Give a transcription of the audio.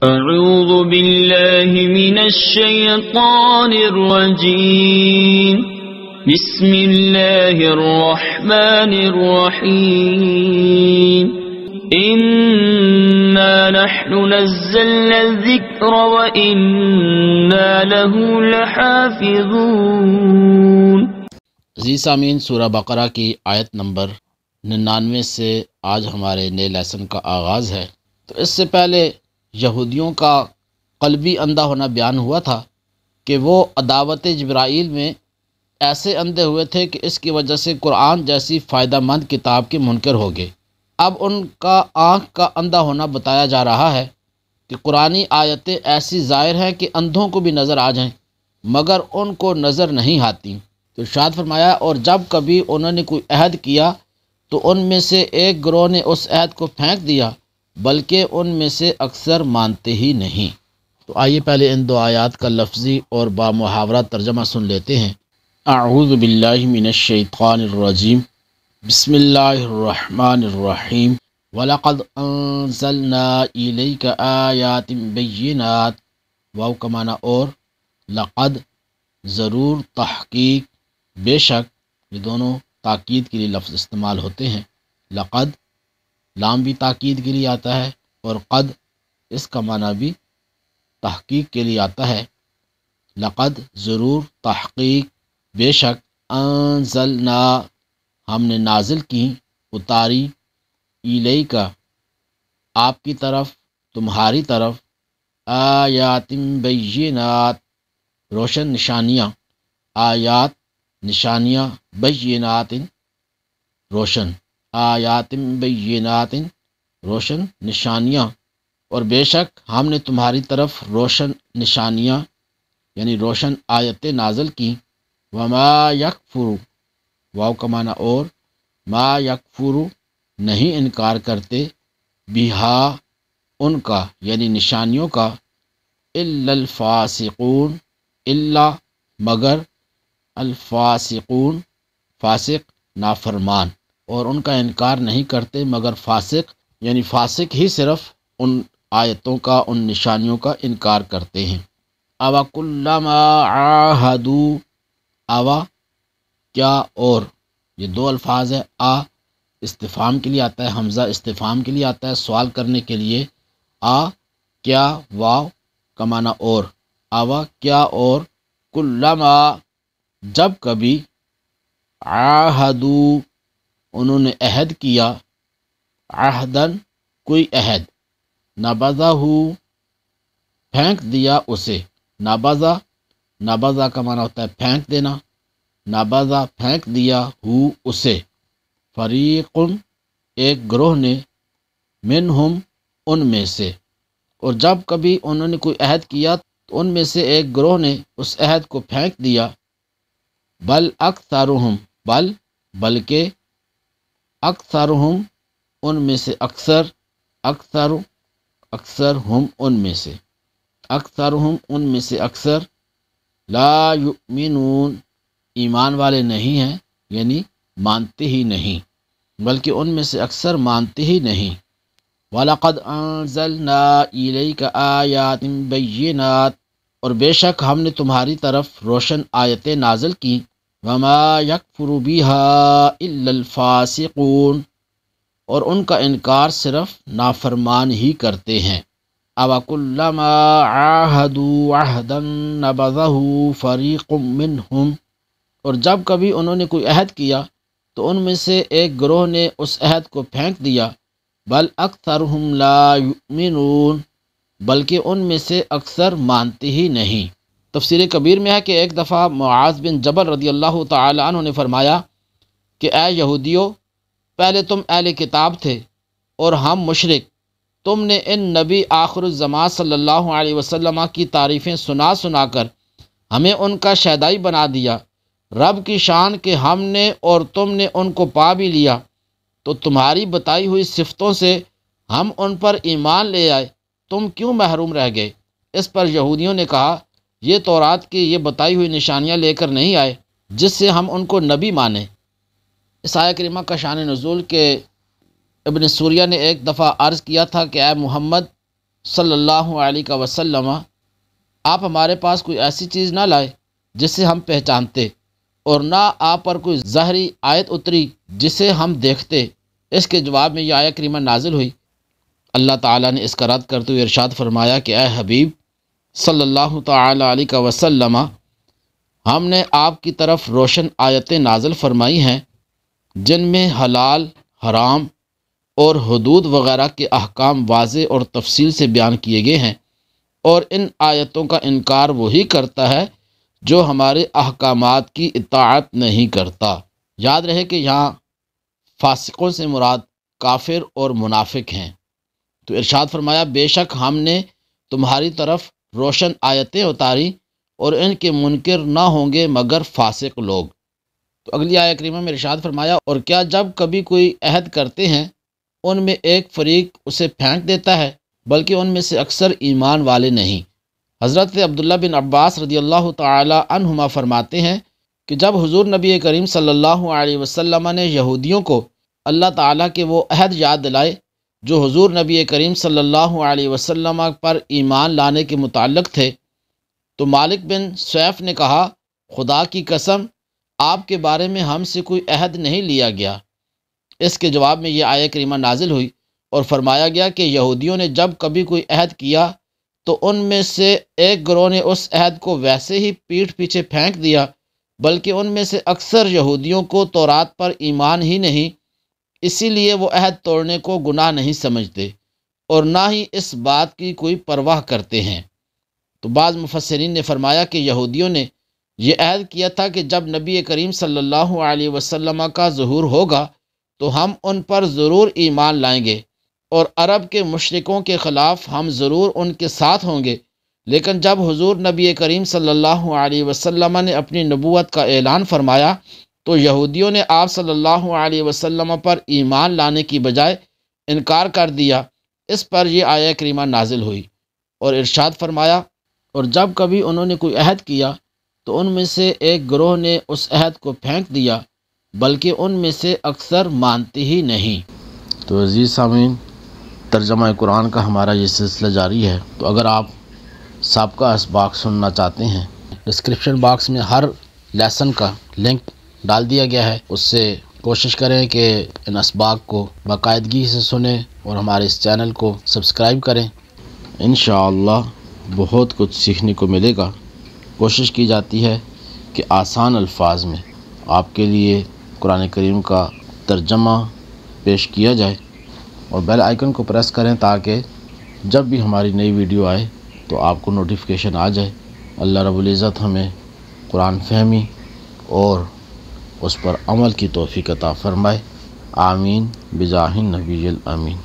أعوذ بالله من الشيطان الرجيم بسم الله الرحمن الرحيم إنا نحن نزلنا الذكر وإنا له لحافظون۔ عزیز سامعین، سورہ بقرہ کی آیت نمبر 99 سے آج ہمارے نئے لیسن کا آغاز ہے۔ تو اس سے پہلے یہودیوں کا قلبی اندھا ہونا بیان ہوا تھا کہ وہ عداوت جبرائیل میں ایسے اندھے ہوئے تھے کہ اس کی وجہ سے قرآن جیسی فائدہ مند کتاب کے منکر ہو گئے۔ اب ان کا آنکھ کا اندھا ہونا بتایا جا رہا ہے کہ قرآنی آیتیں ایسی ظاہر ہیں کہ اندھوں کو بھی نظر آ جائیں مگر ان کو نظر نہیں آتی۔ تو ارشاد فرمایا، اور جب کبھی انہوں نے کوئی عہد کیا تو ان میں سے ایک گروہ نے اس عہد کو پھینک دیا بلکہ ان میں سے اکثر مانتے ہی نہیں۔ تو آئیے پہلے ان دو آیات کا لفظی اور بامحاورہ ترجمہ سن لیتے ہیں۔ اعوذ باللہ من الشیطان الرجیم، بسم اللہ الرحمن الرحیم۔ وَلَقَدْ أَنزَلْنَا إِلَيْكَ آیَاتٍ بَيِّنَاتٍ، واو کا معنی اور، لقد ضرور، تحقیق، بے شک، یہ دونوں تاکید کے لیے لفظ استعمال ہوتے ہیں۔ لقد لام بھی تاکید کے لیے آتا ہے اور قد اس کا معنی بھی تحقیق کے لیے آتا ہے۔ لقد ضرور، تحقیق، بے شک، انزلنا ہم نے نازل کی، اتاری، الیک آپ کی طرف، تمہاری طرف، آیات بینات روشن نشانیاں، آیات نشانیاں، بینات روشن، آیات بینات روشن نشانیاں، اور بے شک ہم نے تمہاری طرف روشن نشانیاں یعنی روشن آیتیں نازل کی۔ وما یکفر، واو کا معنی اور، ما یکفر نہیں انکار کرتے، بہا ان کا یعنی نشانیوں کا، الا الفاسقون الا مگر، الفاسقون فاسق نافرمان، اور ان کا انکار نہیں کرتے مگر فاسق یعنی فاسق ہی صرف ان آیتوں کا، ان نشانیوں کا انکار کرتے ہیں۔ اوا کلما عاہدوا، اوا کیا اور، یہ دو الفاظ ہیں۔ استفہام کے لیے آتا ہے، حمزہ استفہام کے لیے آتا ہے، سوال کرنے کے لیے۔ کیا، واو کا معنی اور، اوا کیا اور، کلما جب کبھی، عاہدوا انہوں نے عہد کیا، عہدن کوئی عہد، نبذہ پھینک دیا اسے، نبذہ کا معنی ہوتا ہے پھینک دینا، نبذہ پھینک دیا اسے، فریق ایک گروہ نے، منہم ان میں سے، اور جب کبھی انہوں نے کوئی عہد کیا تو ان میں سے ایک گروہ نے اس عہد کو پھینک دیا۔ بل اکثرہم، بلکہ اکثرہم ان میں سے اکثر، اکثرہم ان میں سے، اکثرہم ان میں سے اکثر، لا یؤمنون ایمان والے نہیں ہیں یعنی مانتے ہی نہیں، بلکہ ان میں سے اکثر مانتے ہی نہیں۔ وَلَقَدْ أَنزَلْنَا إِلَيْكَ آیَاتٍ بَيِّنَاتٍ اور بے شک ہم نے تمہاری طرف روشن آیتیں نازل کی۔ وَمَا يَكْفُرُ بِهَا إِلَّا الْفَاسِقُونَ اور ان کا انکار صرف نافرمان ہی کرتے ہیں۔ أَوَكُلَّمَا عَاهَدُوا عَهْدًا نَبَذَهُ فَرِيقٌ مِّنْهُمْ اور جب کبھی انہوں نے کوئی عہد کیا تو ان میں سے ایک گروہ نے اس عہد کو پھینک دیا۔ بل اکثرہم لا یؤمنون بلکہ ان میں سے اکثر مانتے ہی نہیں۔ تفسیر کبیر میں ہے کہ ایک دفعہ معاذ بن جبل رضی اللہ تعالی عنہ نے فرمایا کہ اے یہودیو، پہلے تم اہل کتاب تھے اور ہم مشرک، تم نے ان نبی آخر الزمان صلی اللہ علیہ وسلم کی تعریفیں سنا سنا کر ہمیں ان کا شہدائی بنا دیا۔ رب کی شان کہ ہم نے اور تم نے ان کو پا بھی لیا، تو تمہاری بتائی ہوئی صفتوں سے ہم ان پر ایمان لے آئے، تم کیوں محروم رہ گئے؟ اس پر یہودیوں نے کہا، یہ تورات کی یہ بتائی ہوئی نشانیاں لے کر نہیں آئے جس سے ہم ان کو نبی مانیں۔ اس آیہ کریمہ کا شان نزول کے ابن سوریہ نے ایک دفعہ عرض کیا تھا کہ اے محمد صلی اللہ علیہ وسلم آپ ہمارے پاس کوئی ایسی چیز نہ لائے جسے ہم پہچانتے، اور نہ آپ پر کوئی ظاہری آیت اتری جسے ہم دیکھتے۔ اس کے جواب میں یہ آیت کریمہ نازل ہوئی۔ اللہ تعالیٰ نے اس کا رد کرتے ہوئے ارشاد فرمایا کہ اے حبیب صلی اللہ تعالی علیہ وسلم، ہم نے آپ کی طرف روشن آیتیں نازل فرمائی ہیں جن میں حلال، حرام اور حدود وغیرہ کے احکام واضح اور تفصیل سے بیان کیے گئے ہیں، اور ان آیتوں کا انکار وہی کرتا ہے جو ہمارے احکامات کی اطاعت نہیں کرتا۔ یاد رہے کہ یہاں فاسقوں سے مراد کافر اور منافق ہیں۔ تو ارشاد فرمایا بے شک ہم نے تمہاری طرف روشن آیتیں اتاری اور ان کے منکر نہ ہوں گے مگر فاسق لوگ۔ تو اگلی آیت کریمہ میں ارشاد فرمایا اور کیا جب کبھی کوئی عہد کرتے ہیں ان میں ایک فریق اسے پھینک دیتا ہے بلکہ ان میں سے اکثر ایمان والے نہیں۔ حضرت عبداللہ بن عباس رضی اللہ تعالی عنہما فرماتے ہیں کہ جب حضور نبی کریم صلی اللہ علیہ وسلم نے یہودیوں کو اللہ تعالیٰ کے وہ عہد یاد دلائے جو حضور نبی کریم صلی اللہ علیہ وسلم پر ایمان لانے کے متعلق تھے، تو مالک بن سیف نے کہا خدا کی قسم آپ کے بارے میں ہم سے کوئی عہد نہیں لیا گیا۔ اس کے جواب میں یہ آیت کریمہ نازل ہوئی اور فرمایا گیا کہ یہودیوں نے جب کبھی کوئی عہد کیا تو ان میں سے ایک گروہ نے اس عہد کو ویسے ہی پیٹھ پیچھے پھینک دیا، بلکہ ان میں سے اکثر یہودیوں کو تورات پر ایمان ہی نہیں، اسی لیے وہ عہد توڑنے کو گناہ نہیں سمجھتے اور نہ ہی اس بات کی کوئی پرواہ کرتے ہیں۔ تو بعض مفسرین نے فرمایا کہ یہودیوں نے یہ عہد کیا تھا کہ جب نبی کریم صلی اللہ علیہ وسلم کا ظہور ہوگا تو ہم ان پر ضرور ایمان لائیں گے اور عرب کے مشرکوں کے خلاف ہم ضرور ان کے ساتھ ہوں گے، لیکن جب حضور نبی کریم صلی اللہ علیہ وسلم نے اپنی نبوت کا اعلان فرمایا تو یہودیوں نے آپ صلی اللہ علیہ وسلم پر ایمان لانے کی بجائے انکار کر دیا۔ اس پر یہ آیت کریمہ نازل ہوئی اور ارشاد فرمایا اور جب کبھی انہوں نے کوئی عہد کیا تو ان میں سے ایک گروہ نے اس عہد کو پھینک دیا، بلکہ ان میں سے اکثر مانتے ہی نہیں۔ تو عزیز سامعین، ترجمہ قرآن کا ہمارا یہ سلسلہ جاری ہے، تو اگر آپ سابقہ اسباق سننا چاہتے ہیں ڈسکرپشن باکس میں ہر لیسن کا لنک ڈال دیا گیا ہے، اس سے کوشش کریں کہ ان اسباق کو باقاعدگی سے سنیں اور ہمارے اس چینل کو سبسکرائب کریں۔ انشاءاللہ بہت کچھ سیکھنے کو ملے گا۔ کوشش کی جاتی ہے کہ آسان الفاظ میں آپ کے لیے قرآن کریم کا ترجمہ پیش کیا جائے، اور بیل آئیکن کو پریس کریں تاکہ جب بھی ہماری نئی ویڈیو آئے تو آپ کو نوٹیفیکیشن آ جائے۔ اللہ رب العزت ہمیں قرآن فہمی اور اس پر عمل کی توفیق عطا فرمائے۔ آمین بجاہ النبی الامین۔